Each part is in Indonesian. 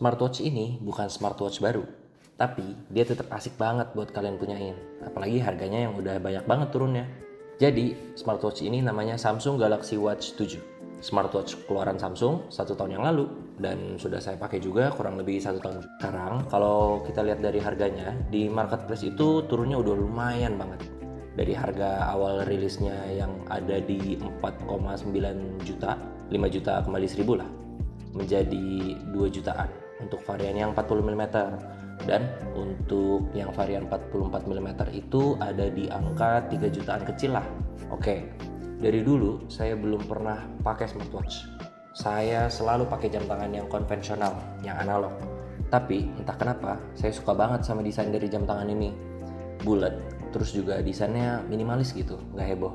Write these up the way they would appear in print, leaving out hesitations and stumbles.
Smartwatch ini bukan smartwatch baru, tapi dia tetap asik banget buat kalian punyain. Apalagi harganya yang udah banyak banget turunnya. Jadi, smartwatch ini namanya Samsung Galaxy Watch 7. Smartwatch keluaran Samsung 1 tahun yang lalu dan sudah saya pakai juga kurang lebih 1 tahun. Sekarang kalau kita lihat dari harganya di marketplace itu turunnya udah lumayan banget. Dari harga awal rilisnya yang ada di 4,9 juta, 5 juta kembali 1000 lah, menjadi 2 jutaan untuk varian yang 40 mm, dan untuk yang varian 44 mm itu ada di angka 3 jutaan kecil lah. Oke, dari dulu saya belum pernah pakai smartwatch. Saya selalu pakai jam tangan yang konvensional, yang analog. Tapi entah kenapa saya suka banget sama desain dari jam tangan ini. Bulat, terus juga desainnya minimalis gitu, nggak heboh.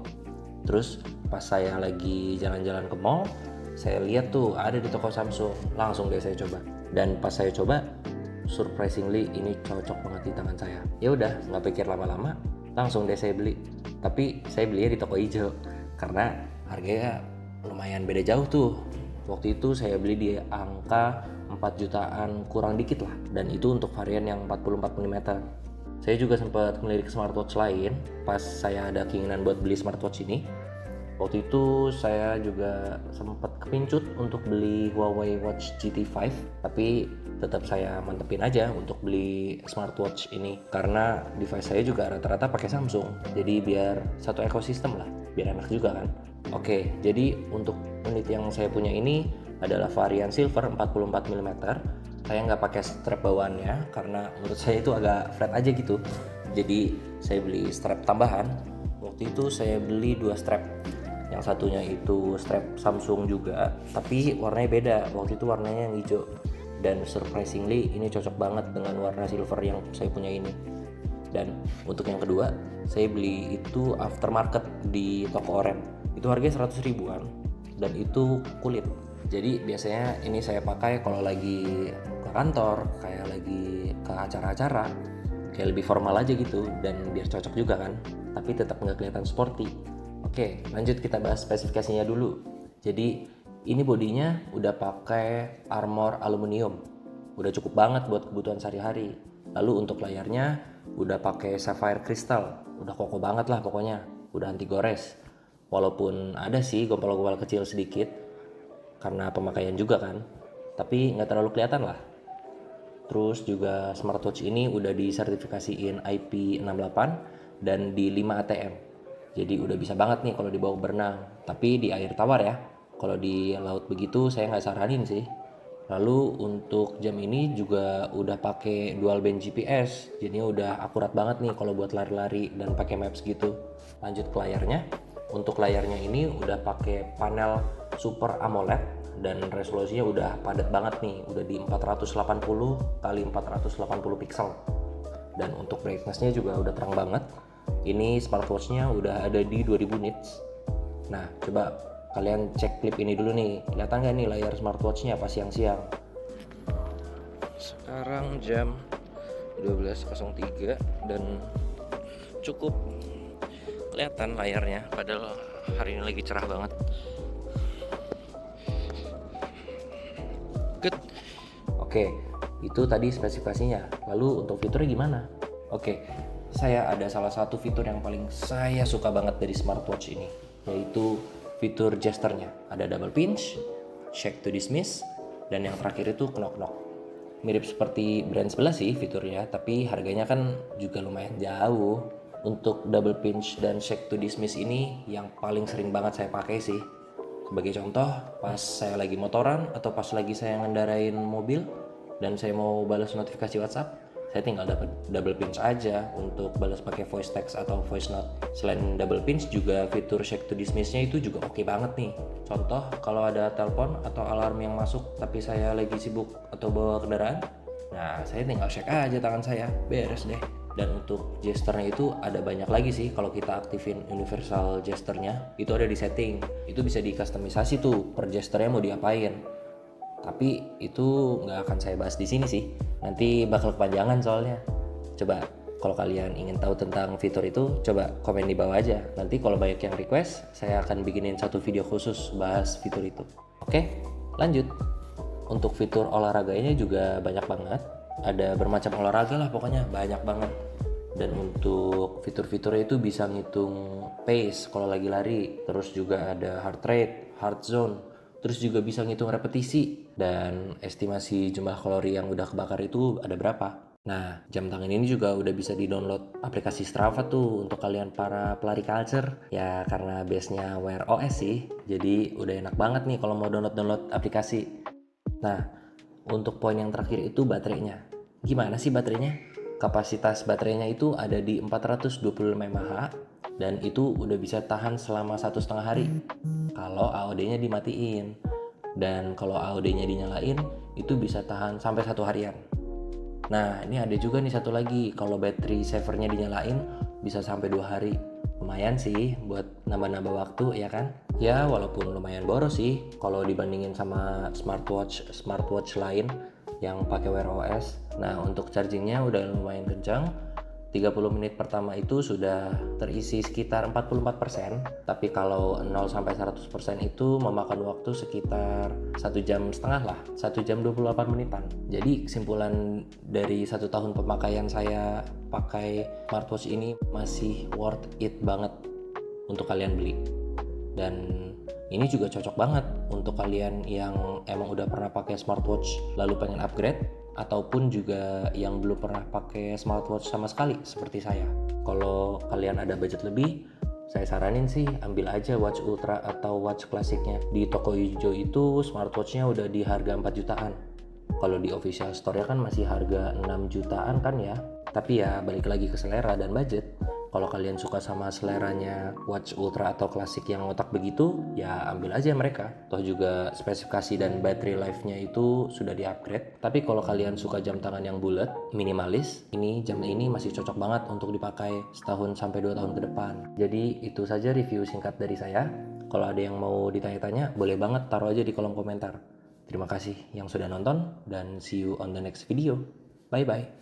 Terus pas saya lagi jalan-jalan ke mall, saya lihat tuh ada di toko Samsung, langsung deh saya coba. Dan pas saya coba, surprisingly ini cocok banget di tangan saya. Ya udah, nggak pikir lama-lama, langsung deh saya beli. Tapi saya belinya di toko hijau karena harganya lumayan beda jauh tuh. Waktu itu saya beli di angka 4 jutaan kurang dikit lah, dan itu untuk varian yang 44 mm. Saya juga sempat ngelirik smartwatch lain pas saya ada keinginan buat beli smartwatch ini. Waktu itu saya juga sempat kepincut untuk beli Huawei Watch GT5, tapi tetap saya mantepin aja untuk beli smartwatch ini karena device saya juga rata-rata pakai Samsung. Jadi biar satu ekosistem lah, biar enak juga kan. Oke, jadi untuk unit yang saya punya ini adalah varian silver 44 mm. Saya nggak pakai strap bawaannya karena menurut saya itu agak flat aja gitu. Jadi saya beli strap tambahan. Waktu itu saya beli 2 strap. Yang satunya itu strap Samsung juga, tapi warnanya beda. Waktu itu warnanya yang hijau. Dan surprisingly ini cocok banget dengan warna silver yang saya punya ini. Dan untuk yang kedua, saya beli itu aftermarket di toko Oren. Itu harganya 100 ribuan dan itu kulit. Jadi biasanya ini saya pakai kalau lagi ke kantor, kayak lagi ke acara-acara, kayak lebih formal aja gitu, dan biar cocok juga kan, tapi tetap nggak kelihatan sporty. Oke, lanjut kita bahas spesifikasinya dulu. Jadi ini bodinya udah pakai armor aluminium, udah cukup banget buat kebutuhan sehari-hari. Lalu untuk layarnya udah pakai sapphire crystal, udah kokoh banget lah pokoknya, udah anti gores. Walaupun ada sih gompal-gompal kecil sedikit karena pemakaian juga kan, tapi nggak terlalu kelihatan lah. Terus juga smartwatch ini udah disertifikasiin IP68 dan di 5 ATM. Jadi udah bisa banget nih kalau dibawa berenang, tapi di air tawar ya. Kalau di laut begitu saya nggak saranin sih. Lalu untuk jam ini juga udah pakai dual band GPS, jadinya udah akurat banget nih kalau buat lari-lari dan pakai maps gitu. Lanjut ke layarnya. Untuk layarnya ini udah pakai panel Super AMOLED dan resolusinya udah padat banget nih, udah di 480 kali 480 pixel. Dan untuk brightness-nya juga udah terang banget. Ini smartwatch-nya udah ada di 2000 nits. Nah, coba kalian cek klip ini dulu nih. Kelihatan nggak nih layar smartwatch-nya pas siang-siang? Sekarang jam 12.03 dan cukup kelihatan layarnya, padahal hari ini lagi cerah banget. Good. Oke, itu tadi spesifikasinya. Lalu untuk fiturnya gimana? Oke, saya ada salah satu fitur yang paling saya suka banget dari smartwatch ini, yaitu fitur gesturnya. Ada double pinch, shake to dismiss, dan yang terakhir itu knock knock. Mirip seperti brand sebelah sih fiturnya, tapi harganya kan juga lumayan jauh. Untuk double pinch dan shake to dismiss ini yang paling sering banget saya pakai sih. Sebagai contoh, pas saya lagi motoran atau pas lagi saya ngendarain mobil dan saya mau balas notifikasi WhatsApp, saya tinggal dapat double pinch aja untuk balas pakai voice text atau voice note. Selain double pinch juga fitur shake to dismiss-nya itu juga oke banget nih. Contoh, kalau ada telepon atau alarm yang masuk tapi saya lagi sibuk atau bawa kendaraan, nah saya tinggal shake aja tangan saya, beres deh. Dan untuk gesturnya itu ada banyak lagi sih. Kalau kita aktifin universal gesturnya, itu ada di setting. Itu bisa dikustomisasi tuh per gesturnya mau diapain. Tapi itu nggak akan saya bahas di sini sih. Nanti bakal kepanjangan soalnya. Coba kalau kalian ingin tahu tentang fitur itu, coba komen di bawah aja. Nanti kalau banyak yang request, saya akan bikinin satu video khusus bahas fitur itu. Oke, lanjut. Untuk fitur olahraganya juga banyak banget. Ada bermacam olahraga lah pokoknya, banyak banget. Dan untuk fitur-fiturnya itu bisa ngitung pace kalau lagi lari, terus juga ada heart rate, heart zone, terus juga bisa ngitung repetisi dan estimasi jumlah kalori yang udah kebakar itu ada berapa. Nah, jam tangan ini juga udah bisa di-download aplikasi Strava tuh untuk kalian para pelari culture. Ya karena base-nya Wear OS sih, jadi udah enak banget nih kalau mau download aplikasi. Nah, untuk poin yang terakhir itu baterainya. Gimana sih baterainya? Kapasitas baterainya itu ada di 425 mAh dan itu udah bisa tahan selama 1,5 hari kalau AOD-nya dimatiin. Dan kalau AOD-nya dinyalain itu bisa tahan sampai 1 harian. Nah, ini ada juga nih satu lagi, kalau battery savernya dinyalain bisa sampai 2 hari. Lumayan sih buat nambah-nambah waktu ya kan? Ya walaupun lumayan boros sih kalau dibandingin sama smartwatch lain yang pakai Wear OS. Nah, untuk chargingnya udah lumayan kencang. 30 menit pertama itu sudah terisi sekitar 44%, tapi kalau 0 sampai 100% itu memakan waktu sekitar 1,5 jam lah, 1 jam 28 menitan. Jadi kesimpulan dari 1 tahun pemakaian saya pakai smartwatch ini masih worth it banget untuk kalian beli. Dan ini juga cocok banget untuk kalian yang emang udah pernah pakai smartwatch lalu pengen upgrade, ataupun juga yang belum pernah pakai smartwatch sama sekali seperti saya. Kalau kalian ada budget lebih, saya saranin sih ambil aja watch ultra atau watch klasiknya. Di toko hijau itu smartwatchnya udah di harga 4 jutaan. Kalau di official store kan masih harga 6 jutaan kan ya. Tapi ya balik lagi ke selera dan budget. Kalau kalian suka sama seleranya watch ultra atau klasik yang otak begitu, ya ambil aja mereka. Toh juga spesifikasi dan battery life-nya itu sudah di-upgrade. Tapi kalau kalian suka jam tangan yang bulat, minimalis, ini jam ini masih cocok banget untuk dipakai setahun sampai 2 tahun ke depan. Jadi itu saja review singkat dari saya. Kalau ada yang mau ditanya-tanya, boleh banget taruh aja di kolom komentar. Terima kasih yang sudah nonton dan see you on the next video. Bye bye.